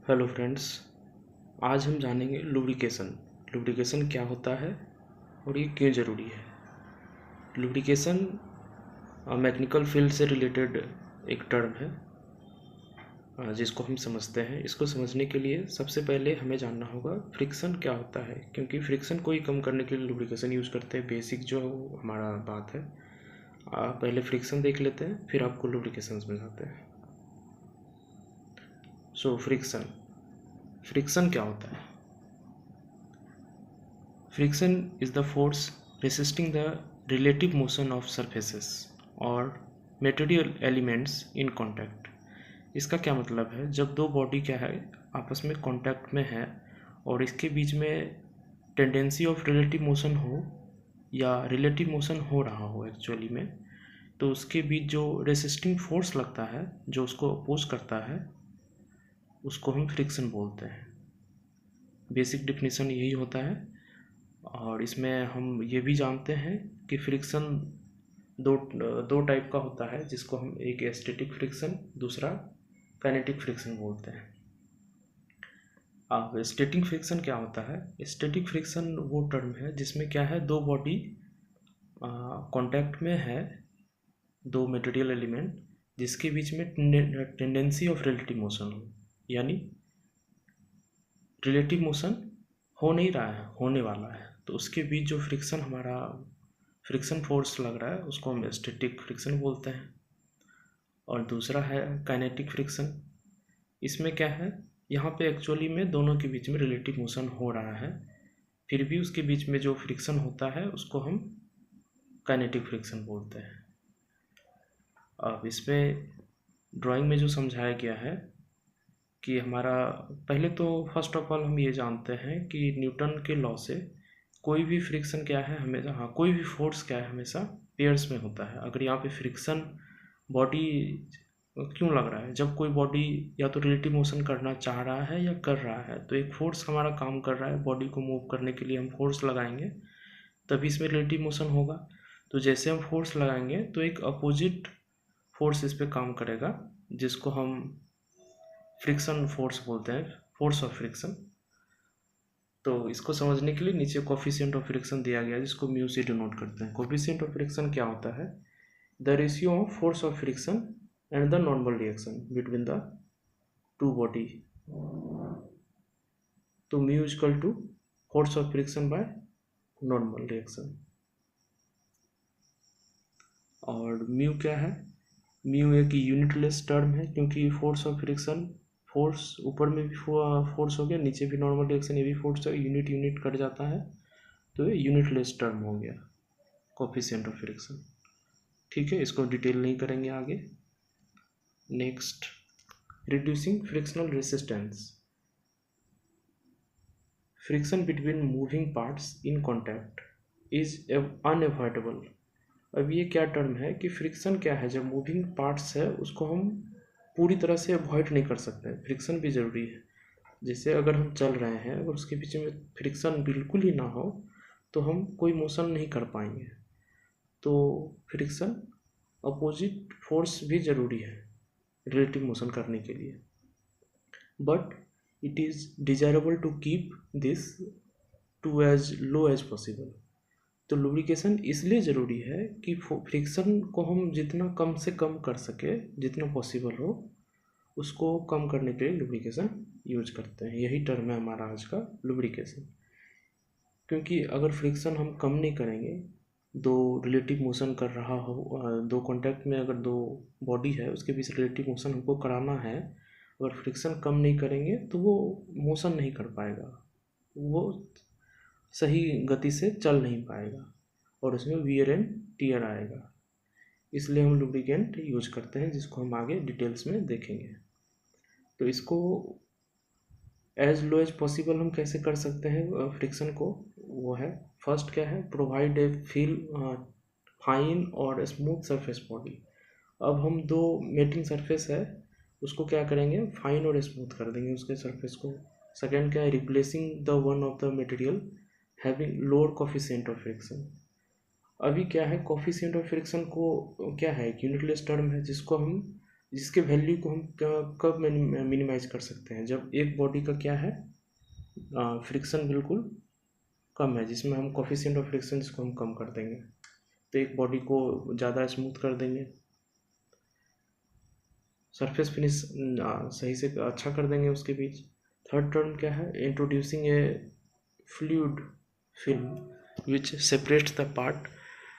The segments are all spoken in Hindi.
Hello friends. आज हम जानेंगे लुब्रिकेशन। लुब्रिकेशन क्या होता है और ये क्यों ज़रूरी है। लुब्रिकेशन मैकेनिकल फील्ड से रिलेटेड एक टर्म है जिसको हम समझते हैं। इसको समझने के लिए सबसे पहले हमें जानना होगा फ्रिक्शन क्या होता है, क्योंकि फ्रिक्शन को ही कम करने के लिए लुब्रिकेशन यूज़ करते हैं। बेसिक जो हमारा बात है, पहले फ्रिक्शन देख लेते हैं, फिर आपको लुब्रिकेशन समझाते हैं। सो फ्रिक्शन क्या होता है। Friction is the force resisting the relative motion of surfaces or material elements in contact। इसका क्या मतलब है, जब दो बॉडी क्या है आपस में कांटेक्ट में है और इसके बीच में टेंडेंसी ऑफ रिलेटिव मोशन हो या रिलेटिव मोशन हो रहा हो एक्चुअली में, तो उसके बीच जो रेसिस्टिंग फोर्स लगता है, जो उसको अपोज करता है, उसको हम फ्रिक्शन बोलते हैं। बेसिक डिफिनीशन यही होता है। और इसमें हम ये भी जानते हैं कि फ्रिक्शन दो दो टाइप का होता है, जिसको हम एक स्टैटिक फ्रिक्शन, दूसरा काइनेटिक फ्रिक्शन बोलते हैं। अब स्टैटिक फ्रिक्शन क्या होता है। स्टैटिक फ्रिक्शन वो टर्म है जिसमें क्या है, दो बॉडी कांटेक्ट में है, दो मटेरियल एलिमेंट, जिसके बीच में टेंडेंसी ऑफ रिलेटिव मोशन हो, यानी रिलेटिव मोशन हो नहीं रहा है, होने वाला है, तो उसके बीच जो फ्रिक्शन हमारा फ्रिक्शन फोर्स लग रहा है उसको हम स्टैटिक फ्रिक्शन बोलते हैं। और दूसरा है काइनेटिक फ्रिक्शन। इसमें क्या है, यहाँ पे एक्चुअली में दोनों के बीच में रिलेटिव मोशन हो रहा है, फिर भी उसके बीच में जो फ्रिक्शन होता है उसको हम काइनेटिक फ्रिक्शन बोलते हैं। अब इसमें ड्राइंग में जो समझाया गया है कि हमारा, पहले तो फर्स्ट ऑफ ऑल हम ये जानते हैं कि न्यूटन के लॉ से कोई भी फ्रिक्शन क्या है हमेशा, हाँ, कोई भी फोर्स क्या है हमेशा पेयर्स में होता है। अगर यहाँ पे फ्रिक्शन बॉडी क्यों लग रहा है, जब कोई बॉडी या तो रिलेटिव मोशन करना चाह रहा है या कर रहा है, तो एक फोर्स हमारा काम कर रहा है, बॉडी को मूव करने के लिए हम फोर्स लगाएंगे, तभी इसमें रिलेटिव मोशन होगा। तो जैसे हम फोर्स लगाएंगे तो एक अपोजिट फोर्स इस पर काम करेगा, जिसको हम फ्रिक्शन फोर्स बोलते हैं, फोर्स ऑफ फ्रिक्शन। तो इसको समझने के लिए नीचे कोफिशिएंट ऑफ फ्रिक्शन दिया गया है, जिसको म्यू से डिनोट करते हैं। कोफिशिएंट ऑफ फ्रिक्शन क्या होता है, the ratio of force of friction and the normal reaction between the two body. तो mu equal to force of friction by normal reaction. और म्यू क्या है, म्यू एक यूनिटलेस टर्म है, क्योंकि फोर्स ऑफ फ्रिक्शन, फोर्स ऊपर में भी फोर्स हो गया, नीचे भी नॉर्मल रिएक्शन, ये भी फोर्स है, यूनिट यूनिट कट जाता है, तो ये यूनिटलेस टर्म हो गया कोफिशिएंट ऑफ फ्रिक्शन। ठीक है, इसको डिटेल नहीं करेंगे आगे। Next, reducing frictional resistance. Friction between moving parts in contact is unavoidable. अब ये क्या टर्म है कि फ्रिक्शन क्या है, जब मूविंग पार्ट्स है उसको हम पूरी तरह से अवॉइड नहीं कर सकते, फ्रिक्शन भी ज़रूरी है। जैसे अगर हम चल रहे हैं और उसके पीछे में फ्रिक्शन बिल्कुल ही ना हो तो हम कोई मोशन नहीं कर पाएंगे। तो फ्रिक्शन, अपोजिट फोर्स भी ज़रूरी है रिलेटिव मोशन करने के लिए, but it is desirable to keep this to as low as possible. तो लुब्रिकेशन इसलिए ज़रूरी है कि फ्रिक्शन को हम जितना कम से कम कर सके, जितना पॉसिबल हो उसको कम करने के लिए लुब्रिकेशन यूज करते हैं। यही टर्म है हमारा आज का, लुब्रिकेशन। क्योंकि अगर फ्रिक्शन हम कम नहीं करेंगे, दो रिलेटिव मोशन कर रहा हो, दो कांटेक्ट में अगर दो बॉडी है उसके बीच रिलेटिव मोशन हमको कराना है, अगर फ्रिक्शन कम नहीं करेंगे तो वो मोशन नहीं कर पाएगा, वो सही गति से चल नहीं पाएगा और उसमें वियर एंड टियर आएगा। इसलिए हम लुब्रिकेंट यूज करते हैं, जिसको हम आगे डिटेल्स में देखेंगे। तो इसको एज लो एज पॉसिबल हम कैसे कर सकते हैं फ्रिक्शन को, वो है, फर्स्ट क्या है, प्रोवाइड ए फील फाइन और स्मूथ सरफेस बॉडी। अब हम दो मेटिंग सरफेस है उसको क्या करेंगे, फाइन और स्मूथ कर देंगे उसके सरफेस को। सेकेंड क्या है, replacing the one of the material having lower coefficient of friction. अभी क्या है, कोफिशिएंट ऑफ फ्रिक्शन को क्या है, एक यूनिटलेस टर्म है जिसको हम जिसके वैल्यू को हम कब मिनिमाइज कर सकते हैं, जब एक बॉडी का क्या है, फ्रिक्शन बिल्कुल कम है, जिसमें हम कोफिशिएंट ऑफ फ्रिक्शन इसको हम कम कर देंगे, तो एक बॉडी को ज़्यादा स्मूथ कर देंगे, सरफेस फिनिश सही से अच्छा कर देंगे उसके बीच। थर्ड टर्म क्या है, introducing A fluid film which separates the part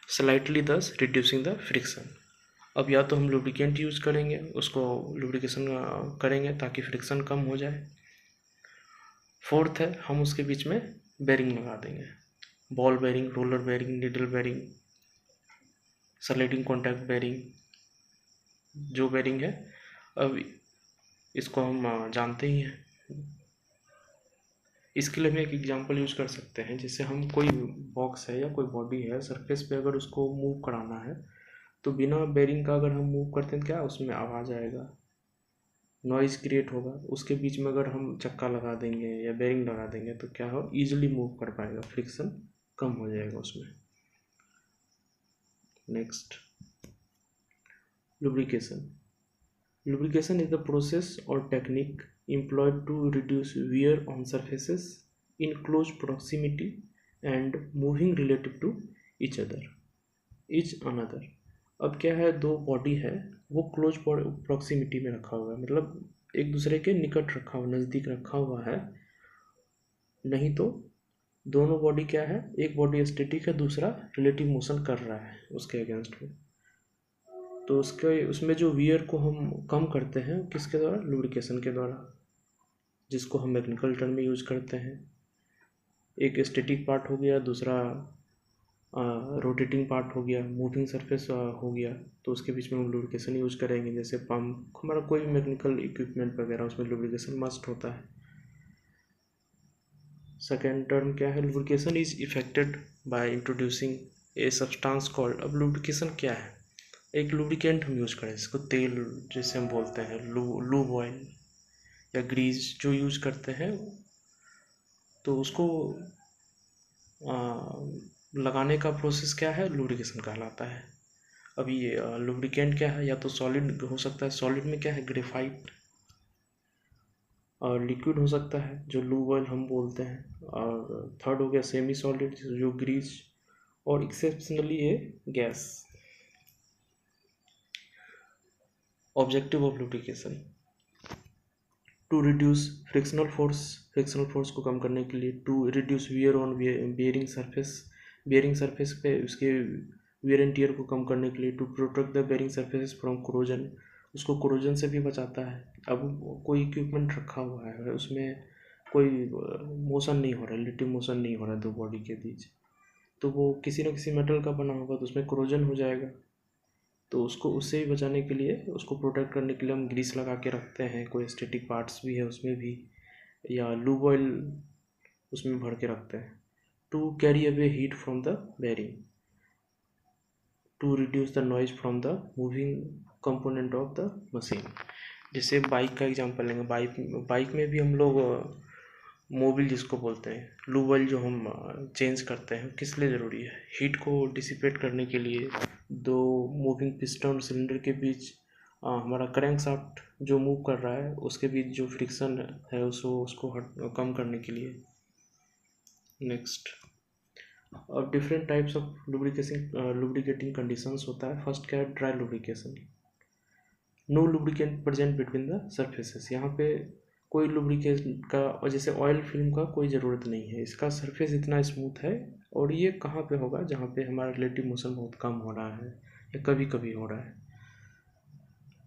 slightly दस रिड्यूसिंग द फ्रिक्शन। अब या तो हम लुब्रिकेंट यूज करेंगे, उसको लुब्रिकेशन करेंगे ताकि फ्रिक्शन कम हो जाए। फोर्थ है, हम उसके बीच में बेरिंग लगा देंगे, ball bearing, roller bearing, needle bearing, sliding contact bearing, जो बेरिंग है। अब इसको हम जानते ही हैं। इसके लिए हम एक एग्जांपल यूज कर सकते हैं, जैसे हम कोई बॉक्स है या कोई बॉडी है, सरफेस पे अगर उसको मूव कराना है तो बिना बेरिंग का अगर हम मूव करते हैं क्या उसमें आवाज़ आएगा, नॉइज़ क्रिएट होगा। उसके बीच में अगर हम चक्का लगा देंगे या बेरिंग लगा देंगे तो क्या हो, ईजिली मूव कर पाएगा, फ्रिक्शन कम हो जाएगा उसमें। Next, lubrication. Lubrication is the process or technique employed to reduce wear on surfaces in close proximity and moving relative to each another. अब क्या है, दो बॉडी है, वो क्लोज प्रॉक्सिमिटी में रखा हुआ है, मतलब एक दूसरे के निकट रखा हुआ, नज़दीक रखा हुआ है। नहीं तो दोनों बॉडी क्या है, एक बॉडी स्टैटिक है, दूसरा रिलेटिव मोशन कर रहा है उसके अगेंस्ट में। तो उसमें जो वियर को हम कम करते हैं किसके द्वारा, लुब्रिकेशन के द्वारा, जिसको हम मैकेनिकल टर्म में यूज करते हैं। एक स्टैटिक पार्ट हो गया, दूसरा रोटेटिंग पार्ट हो गया, मूविंग सरफेस हो गया, तो उसके बीच में हम लुब्रिकेशन यूज करेंगे। जैसे पंप, हमारा कोई भी मैकेनिकल इक्विपमेंट वगैरह, उसमें लुब्रिकेशन मस्ट होता है। सेकेंड टर्म क्या है, lubrication is affected by introducing a substance called. अब लुब्रिकेशन क्या है, एक लुब्रिकेंट हम यूज़ करें, इसको तेल जैसे हम बोलते हैं, लूब ऑयल या ग्रीस जो यूज़ करते हैं, तो उसको लगाने का प्रोसेस क्या है, लुब्रिकेशन कहलाता है। अब ये लुब्रिकेंट क्या है, या तो सॉलिड हो सकता है, सॉलिड में क्या है, ग्रेफाइट, और लिक्विड हो सकता है जो लूब ऑयल हम बोलते हैं, और थर्ड हो गया सेमी सॉलिड जो ग्रीस, और एक्सेप्शनली ये gas. Objective of lubrication, to reduce frictional force को कम करने के लिए, to reduce wear on bearing surface पे उसके वियर एंड टियर को कम करने के लिए, to protect the bearing surface from corrosion, उसको कोरोजन से भी बचाता है। अब कोई इक्विपमेंट रखा हुआ है, उसमें कोई मोशन नहीं हो रहा है, रिलेटिव मोशन नहीं हो रहा है दो बॉडी के बीच, तो वो किसी न किसी मेटल का बना होगा, तो उसमें कोरोजन हो जाएगा। तो उसको उससे भी बचाने के लिए, उसको प्रोटेक्ट करने के लिए हम ग्रीस लगा के रखते हैं, कोई स्टैटिक पार्ट्स भी है उसमें भी, या लूब ऑयल उसमें भर के रखते हैं। To carry away heat from the bearing, to reduce the noise from the moving component of the machine. जैसे बाइक का एग्जांपल लेंगे, बाइक में भी हम लोग मोबिल जिसको बोलते हैं, लूब ऑयल जो हम चेंज करते हैं, किस लिए ज़रूरी है, हीट को डिसिपेट करने के लिए। दो मूविंग पिस्टन और सिलेंडर के बीच हमारा क्रैंक शाफ्ट जो मूव कर रहा है उसके बीच जो फ्रिक्शन है उसको कम करने के लिए। नेक्स्ट, अब different types of lubricating conditions होता है। फर्स्ट क्या है, dry lubrication, no lubricant present between the surfaces. यहाँ पे कोई लुब्रिकेशन का, और जैसे ऑयल फिल्म का कोई ज़रूरत नहीं है, इसका सरफेस इतना स्मूथ है। और ये कहाँ पे होगा, जहाँ पे हमारा रिलेटिव मोशन बहुत कम हो रहा है या कभी कभी हो रहा है।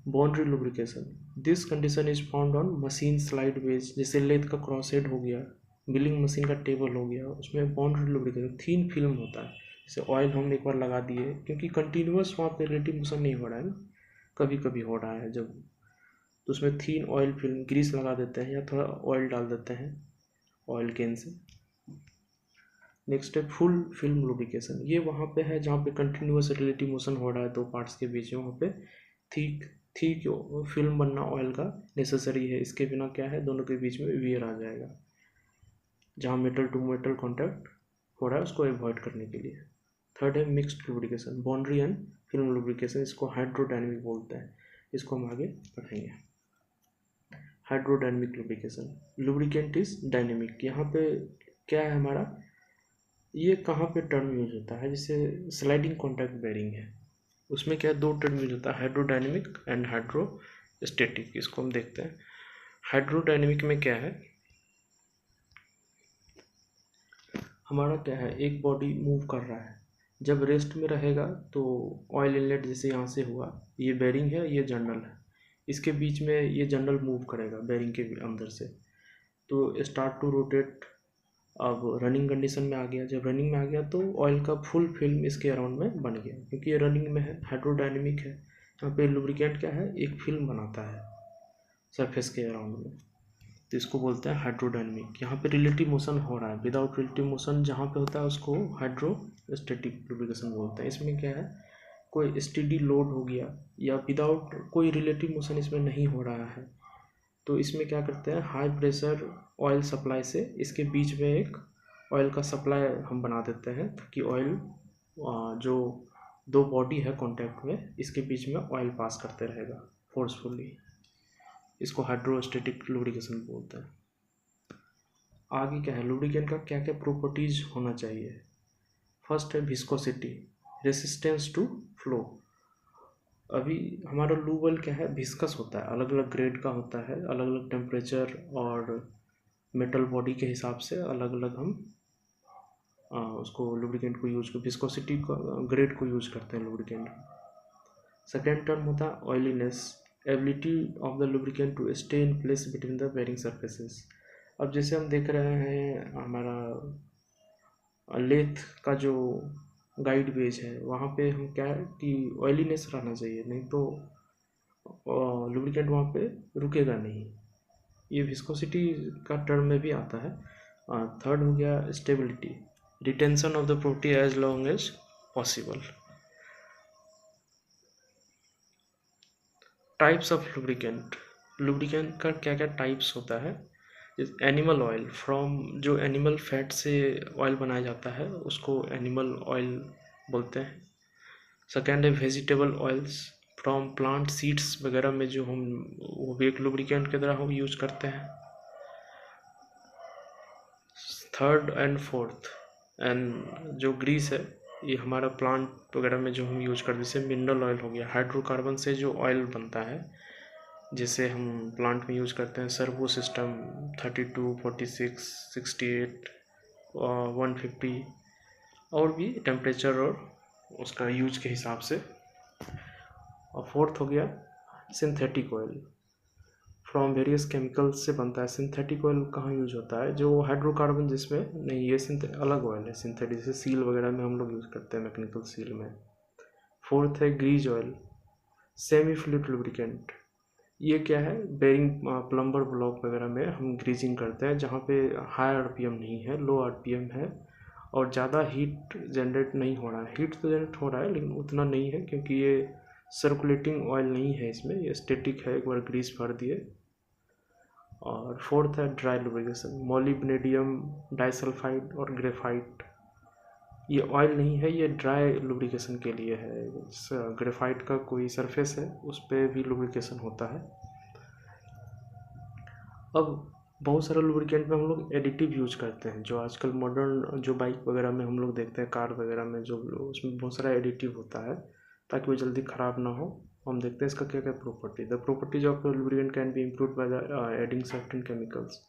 Boundary lubrication, this condition is found on machine slide ways, जैसे लेथ का क्रॉस हेड हो गया, मिलिंग मशीन का टेबल हो गया, उसमें बाउंड्री लुब्रिकेशन थीन फिल्म होता है। जैसे ऑयल हम एक बार लगा दिए, क्योंकि कंटिन्यूस वहाँ पे रिलेटिव मोशन नहीं हो रहा है ना, कभी कभी हो रहा है जब, तो उसमें थीन ऑयल फिल्म ग्रीस लगा देते हैं या थोड़ा ऑयल डाल देते हैं ऑयल कैन से। नेक्स्ट है फुल फिल्म लुब्रिकेशन, ये वहाँ पे है जहाँ पे कंटिन्यूस रिलेटिव मोशन हो रहा है दो पार्ट्स के बीच में, वहाँ पे थिक थिक फिल्म बनना ऑयल का नेसेसरी है, इसके बिना क्या है, दोनों के बीच में वियर आ जाएगा। जहाँ मेटल टू मेटल कॉन्टैक्ट हो रहा है उसको अवॉइड करने के लिए। थर्ड है mixed lubrication, boundary and film lubrication, इसको हाइड्रोडायनेमिक बोलते हैं। इसको हम आगे पढ़ेंगे। Hydrodynamic lubrication, lubricant is dynamic. यहाँ पे क्या है हमारा, ये कहाँ पे टर्म यूज होता है, जैसे स्लाइडिंग कॉन्टैक्ट बेरिंग है, उसमें क्या दो टर्म यूज होता है, हाइड्रोडायनेमिक एंड हाइड्रोस्टेटिक। इसको हम देखते हैं। हाइड्रोडायनेमिक में क्या है, हमारा क्या है, एक बॉडी मूव कर रहा है, जब रेस्ट में रहेगा तो ऑयल इनलेट जैसे यहाँ से हुआ, ये बेरिंग है, ये जर्नल है, इसके बीच में ये जर्नल मूव करेगा बेरिंग के अंदर से, तो स्टार्ट टू रोटेट। अब रनिंग कंडीशन में आ गया, जब रनिंग में आ गया तो ऑयल का फुल फिल्म इसके अराउंड में बन गया, क्योंकि ये रनिंग में है, हाइड्रोडायनेमिक है। यहाँ पे लुब्रिकेंट क्या है, एक फिल्म बनाता है सरफेस के अराउंड में, तो इसको बोलते हैं हाइड्रोडायनेमिक। यहाँ पे रिलेटिव मोशन हो रहा है, विदाउट रिलेटिव मोशन जहाँ पे होता है उसको हाइड्रोस्टैटिक लुब्रिकेशन बोलते हैं। इसमें क्या है, कोई स्टेडी लोड हो गया या विदाउट कोई रिलेटिव मोशन इसमें नहीं हो रहा है, तो इसमें क्या करते हैं, हाई प्रेशर ऑयल सप्लाई से इसके बीच में एक ऑयल का सप्लाई हम बना देते हैं, ताकि ऑयल जो दो बॉडी है कांटेक्ट में, इसके बीच में ऑयल पास करते रहेगा फोर्सफुली। इसको हाइड्रोस्टैटिक लुब्रिकेशन बोलते हैं। आगे क्या है, लुब्रिकेंट का क्या क्या प्रॉपर्टीज होना चाहिए। फर्स्ट है विस्कोसिटी, रेसिस्टेंस टू फ्लो। अभी हमारा लूब ऑयल क्या है, विस्कस होता है, अलग अलग ग्रेड का होता है, अलग अलग टेम्परेचर और मेटल बॉडी के हिसाब से अलग अलग हम उसको लुब्रिकेंट को यूज कर, विस्कोसिटी का ग्रेड को यूज करते हैं लुब्रिकेंट। सेकेंड टर्म होता है oiliness, ability of the lubricant to stay in place between the bearing surfaces. अब जैसे हम देख रहे हैं हमारा लेथ का जो गाइड वेज है, वहाँ पे हम क्या है कि ऑयलीनेस रहना चाहिए, नहीं तो लुब्रिकेंट वहाँ पे रुकेगा नहीं। ये विस्कोसिटी का टर्म में भी आता है। थर्ड हो गया stability, retention of the property as long as possible. Types of lubricant, lubricant का क्या क्या टाइप्स होता है। एनिमल ऑयल, फ्रॉम जो एनिमल फैट से ऑयल बनाया जाता है उसको एनिमल ऑयल बोलते हैं। सेकेंड है vegetable oils, from plant seeds वगैरह में जो हम, वो भी एक लुब्रिकेंट की तरह हम यूज करते हैं। थर्ड एंड फोर्थ एंड जो ग्रीस है, ये हमारा प्लांट वगैरह में जो हम यूज करते हैं, जैसे मिनरल ऑयल हो गया, हाइड्रोकार्बन से जो ऑयल बनता है, जिसे हम प्लांट में यूज करते हैं, सर्वो सिस्टम 32, 46, 68, 150, और भी टेम्परेचर और उसका यूज के हिसाब से। और फोर्थ हो गया synthetic oil, from various chemicals से बनता है। सिंथेटिक ऑयल कहाँ यूज होता है, जो हाइड्रोकार्बन जिसमें नहीं, ये अलग ऑयल है सिंथेटिक, जैसे सील वगैरह में हम लोग यूज़ करते हैं, मैकेनिकल सील में। फोर्थ है grease oil, semi fluid lubricant. ये क्या है, बेरिंग प्लम्बर ब्लॉक वगैरह में हम ग्रीजिंग करते हैं, जहाँ पे हाई आरपीएम नहीं है, लो आरपीएम है, और ज़्यादा हीट जनरेट नहीं हो रहा है। हीट तो जनरेट हो रहा है लेकिन उतना नहीं है, क्योंकि ये सर्कुलेटिंग ऑयल नहीं है, इसमें ये स्टैटिक है, एक बार ग्रीस भर दिए। और फोर्थ है ड्राई लुब्रिकेशन, मोलिब्डेनम डाइसल्फाइड और ग्रेफाइट। ये ऑयल नहीं है, ये ड्राई लुब्रिकेशन के लिए है। ग्रेफाइट का कोई सरफेस है, उस पर भी लुब्रिकेशन होता है। अब बहुत सारे लुब्रिकेंट में हम लोग एडिटिव यूज करते हैं, जो आजकल मॉडर्न जो बाइक वगैरह में हम लोग देखते हैं, कार वगैरह में, जो उसमें बहुत सारा एडिटिव होता है ताकि वो जल्दी ख़राब ना हो। हम देखते हैं इसका क्या क्या property. The properties of lubricant can be improve by the adding certain chemicals.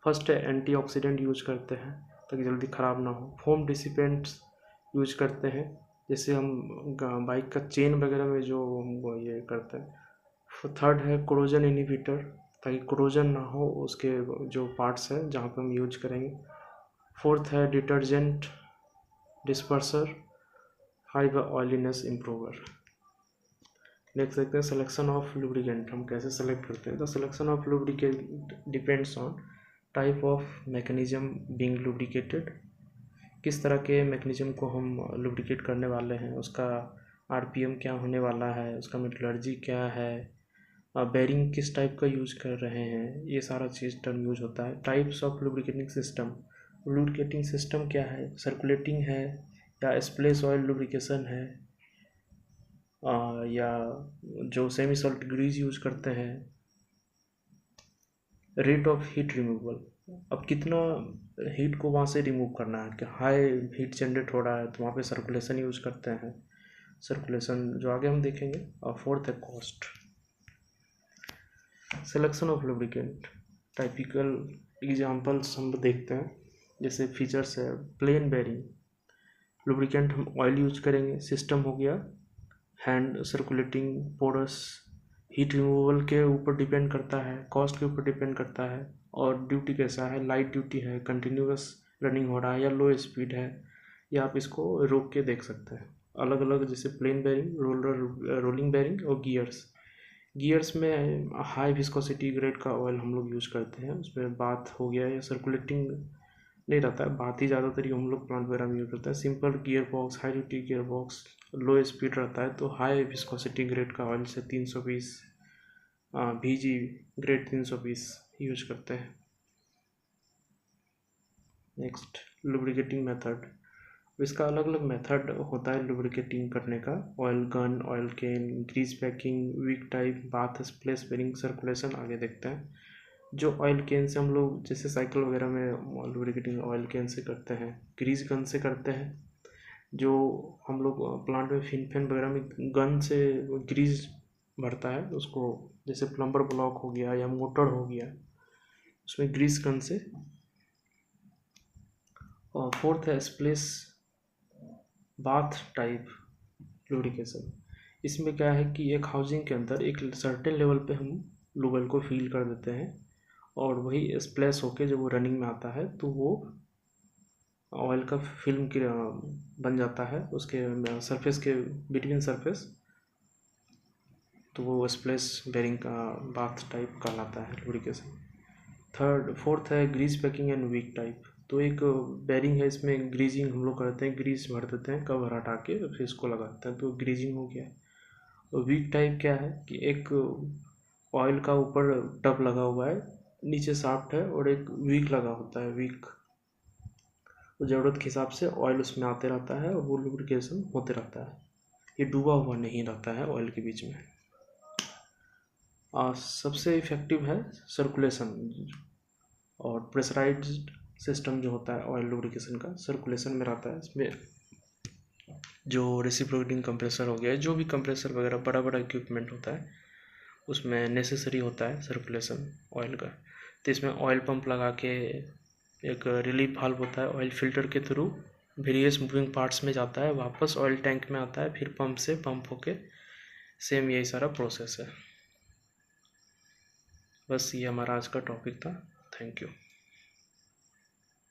First है एंटीऑक्सीडेंट यूज करते हैं ताकि जल्दी ख़राब ना हो। फोम डिसिपेंट्स यूज करते हैं, जैसे हम बाइक का चेन वगैरह में जो हम ये करते हैं। थर्ड है कोरोजन इनहिबिटर, ताकि कोरोजन ना हो उसके जो पार्ट्स हैं जहाँ पे हम यूज करेंगे। फोर्थ है detergent disperser, high oiliness improver. Next देखते हैं सिलेक्शन ऑफ लुब्रिकेंट, हम कैसे सेलेक्ट करते हैं। The selection of lubricant depends on type of mechanism being lubricated, किस तरह के मैकेनिज्म को हम लुब्रिकेट करने वाले हैं, उसका आरपीएम क्या होने वाला है, उसका मेटलर्जी क्या है, बेरिंग किस टाइप का यूज कर रहे हैं, ये सारा चीज़ टर्म यूज होता है। Types of lubricating system, lubricating system क्या है, सर्कुलेटिंग है या स्प्लेश ऑयल लुब्रिकेशन है, या जो सेमी सॉलिड ग्रीस यूज करते हैं, रेट ऑफ हीट रिमूवल, अब कितना हीट को वहाँ से रिमूव करना है, कि हाई हीट जनरेट हो रहा है तो वहाँ पे सर्कुलेशन यूज करते हैं, सर्कुलेशन जो आगे हम देखेंगे। और फोर्थ है cost. Selection of lubricant, typical examples हम देखते हैं, जैसे फीचर्स है प्लेन बेरिंग, लुब्रिकेंट हम ऑयल यूज करेंगे, सिस्टम हो गया hand circulating porous, heat removal के ऊपर डिपेंड करता है, कॉस्ट के ऊपर डिपेंड करता है, और ड्यूटी कैसा है, लाइट ड्यूटी है, कंटिन्यूस रनिंग हो रहा है या लो स्पीड है, या आप इसको रोक के देख सकते हैं अलग अलग, जैसे प्लेन बेरिंग, रोलिंग बेरिंग और गियर्स। गियर्स में हाई विस्कोसिटी ग्रेड का ऑयल हम लोग यूज़ करते हैं, उसमें बात हो गया या सर्कुलेटिंग नहीं रहता है, बात ही ज़्यादातर हम लोग प्लांट वगैरह में यूज़ करते हैं। Simple gear box, high duty gear box, लो स्पीड रहता है तो हाई विस्कोसिटी ग्रेड का ऑयल से 320 VG ग्रेड 320 यूज करते हैं। नेक्स्ट लुब्रिकेटिंग मेथड, इसका अलग अलग मेथड होता है लुब्रिकेटिंग करने का, oil gun, oil can, grease packing, wick type, bath splash bearing, circulation आगे देखते हैं। जो ऑयल कैन से हम लोग जैसे साइकिल वगैरह में लुब्रिकेटिंग ऑयल कैन से करते हैं, ग्रीस गन से करते हैं, जो हम लोग प्लांट में फिन फैन वगैरह में गन से ग्रीस भरता है उसको, जैसे प्लम्बर ब्लॉक हो गया या मोटर हो गया, उसमें ग्रीस गन से। और फोर्थ है स्प्लेश बाथ टाइप लुब्रिकेशन, इसमें क्या है कि एक हाउसिंग के अंदर एक सर्टेन लेवल पे हम लुब्रिकेंट को फील कर देते हैं, और वही स्प्लैश होके जब वो रनिंग में आता है तो वो ऑयल का फिल्म की बन जाता है उसके सरफेस के बिटवीन सरफेस, तो वो स्प्लैश बेरिंग का बाथ टाइप कहलाता है लुब्रिकेशन। फोर्थ है grease packing and wick type, तो एक बेरिंग है, इसमें ग्रीजिंग हम लोग करते हैं, ग्रीस भर देते हैं कवर हटा के फिर इसको लगाते हैं तो ग्रीजिंग हो गया। और वीक टाइप क्या है कि एक ऑयल का ऊपर टब लगा हुआ है, नीचे शाफ्ट है और एक वीक लगा होता है, वीक तो ज़रूरत के हिसाब से ऑयल उसमें आते रहता है और वो लुब्रिकेशन होते रहता है, ये डूबा हुआ नहीं रहता है ऑयल के बीच में। सबसे इफ़ेक्टिव है सर्कुलेशन, और प्रेशराइज्ड सिस्टम जो होता है ऑयल लुब्रिकेशन का सर्कुलेशन में रहता है। इसमें जो रेसिप्रोकेटिंग कंप्रेसर हो गया, जो भी कंप्रेसर वगैरह बड़ा बड़ा इक्विपमेंट होता है उसमें नेसेसरी होता है सर्कुलेशन ऑयल का, तो इसमें ऑयल पंप लगा के एक रिलीफ वाल्व होता है, ऑयल फिल्टर के थ्रू वेरियस मूविंग पार्ट्स में जाता है, वापस ऑयल टैंक में आता है, फिर पंप से पंप होके, सेम यही सारा प्रोसेस है। बस ये हमारा आज का टॉपिक था। Thank you.